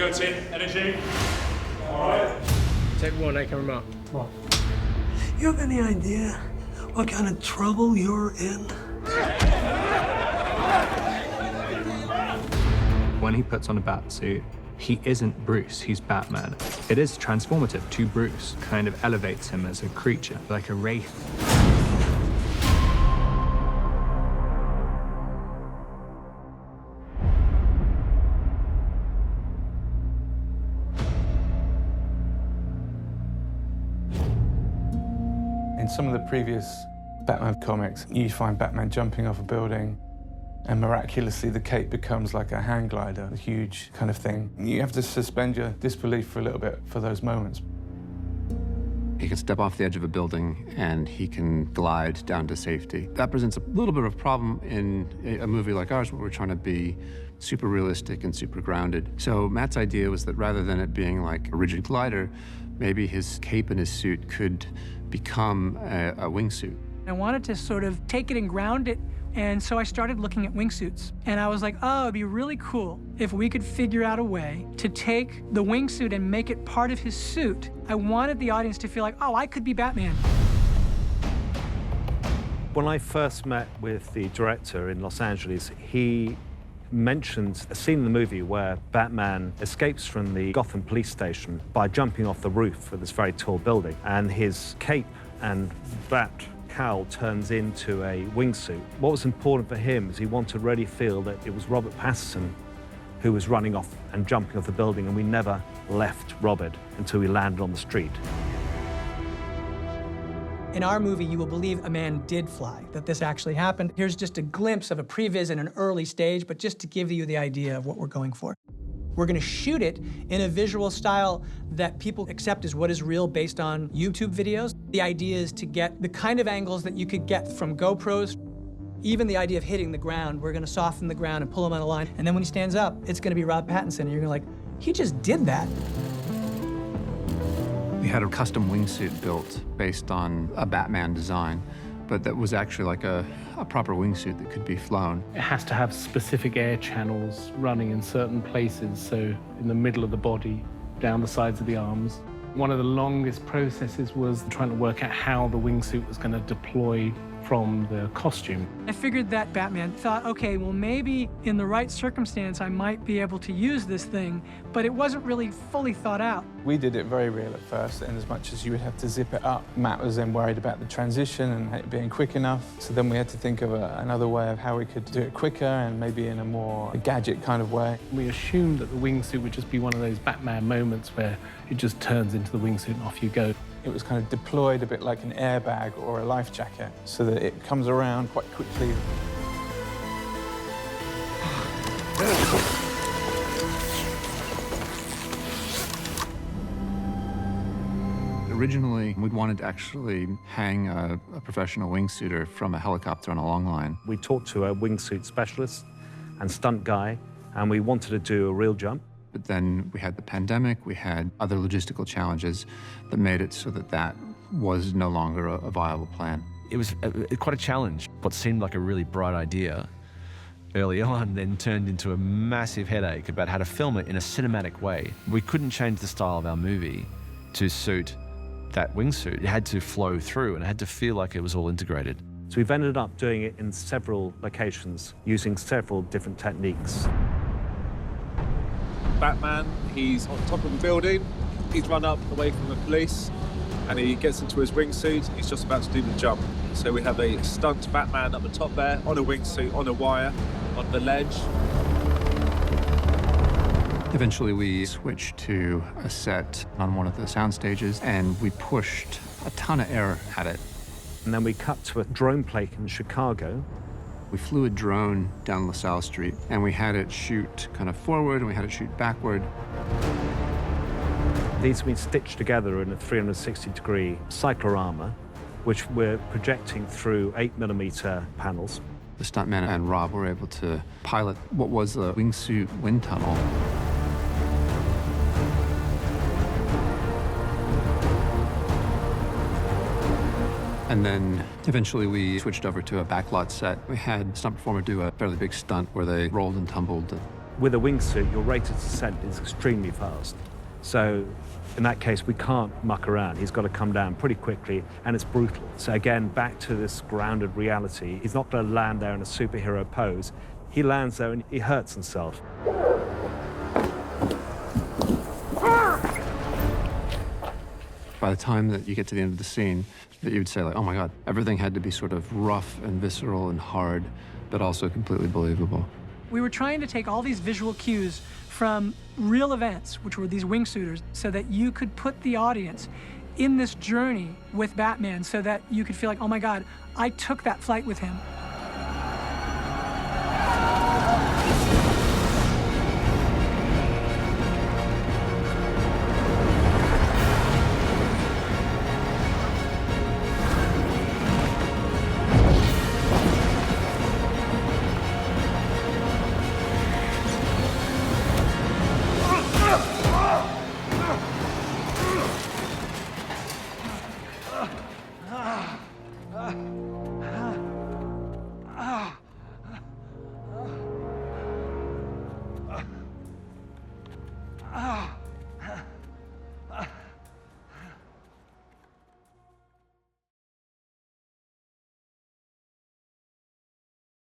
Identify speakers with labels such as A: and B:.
A: go, team. Energy. All right.
B: Take one, I can remark.
C: You have any idea what kind of trouble you're in?
D: When he puts on a bat suit, he isn't Bruce, he's Batman. It is transformative to Bruce, kind of elevates him as a creature, like a wraith.
E: In some of the previous Batman comics, you find Batman jumping off a building, and miraculously the cape becomes like a hang glider, a huge kind of thing. You have to suspend your disbelief for a little bit for those moments.
F: He can step off the edge of a building and he can glide down to safety. That presents a little bit of a problem in a movie like ours where we're trying to be super realistic and super grounded. So Matt's idea was that rather than it being like a rigid glider, maybe his cape and his suit could become a wingsuit.
G: I wanted to sort of take it and ground it, and so I started looking at wingsuits. And I was like, oh, it'd be really cool if we could figure out a way to take the wingsuit and make it part of his suit. I wanted the audience to feel like, oh, I could be Batman.
H: When I first met with the director in Los Angeles, he mentioned a scene in the movie where Batman escapes from the Gotham police station by jumping off the roof of this very tall building, and his cape and bat cowl turns into a wingsuit. What was important for him is he wanted to really feel that it was Robert Pattinson who was running off and jumping off the building, and we never left Robert until we landed on the street.
G: In our movie, you will believe a man did fly, that this actually happened. Here's just a glimpse of a previs in an early stage, but just to give you the idea of what we're going for. We're gonna shoot it in a visual style that people accept as what is real based on YouTube videos. The idea is to get the kind of angles that you could get from GoPros. Even the idea of hitting the ground, we're gonna soften the ground and pull him on a line, and then when he stands up, it's gonna be Rob Pattinson, and you're gonna like, he just did that.
F: We had a custom wingsuit built based on a Batman design, but that was actually like a proper wingsuit that could be flown.
B: It has to have specific air channels running in certain places, so in the middle of the body, down the sides of the arms. One of the longest processes was trying to work out how the wingsuit was going to deploy from the costume.
G: I figured that Batman thought, okay, well, maybe in the right circumstance, I might be able to use this thing, but it wasn't really fully thought out.
E: We did it very real at first, and as much as you would have to zip it up, Matt was then worried about the transition and it being quick enough. So then we had to think of another way of how we could do it quicker and maybe in a more gadget kind of way.
B: We assumed that the wingsuit would just be one of those Batman moments where it just turns into the wingsuit and off you go.
E: It was kind of deployed a bit like an airbag or a life jacket, so that it comes around quite quickly.
F: Originally, we'd wanted to actually hang a professional wingsuiter from a helicopter on a long line.
H: We talked to a wingsuit specialist and stunt guy, and we wanted to do a real jump.
F: But then we had the pandemic, we had other logistical challenges that made it so that that was no longer a viable plan.
I: It was quite a challenge. What seemed like a really bright idea early on then turned into a massive headache about how to film it in a cinematic way. We couldn't change the style of our movie to suit that wingsuit. It had to flow through and it had to feel like it was all integrated.
H: So we've ended up doing it in several locations, using several different techniques.
A: Batman, he's on top of a building. He's run up away from the police and he gets into his wingsuit. He's just about to do the jump. So we have a stunt Batman up the top there, on a wingsuit, on a wire, on the ledge.
F: Eventually, we switched to a set on one of the sound stages and we pushed a ton of air at it.
H: And then we cut to a drone plane in Chicago.
F: We flew a drone down LaSalle Street, and we had it shoot kind of forward, and we had it shoot backward.
H: These have been stitched together in a 360-degree cyclorama, which we're projecting through 8mm panels.
F: The stuntman and Rob were able to pilot what was a wingsuit wind tunnel. And then eventually we switched over to a backlot set. We had a stunt performer do a fairly big stunt where they rolled and tumbled
H: With a wingsuit, your rate of descent is extremely fast. So in that case, we can't muck around. He's got to come down pretty quickly, and it's brutal. So again, back to this grounded reality. He's not going to land there in a superhero pose. He lands there and he hurts himself.
F: By the time that you get to the end of the scene, that you would say, like, oh my God, everything had to be sort of rough and visceral and hard, but also completely believable.
G: We were trying to take all these visual cues from real events, which were these wingsuiters, so that you could put the audience in this journey with Batman so that you could feel like, oh my God, I took that flight with him.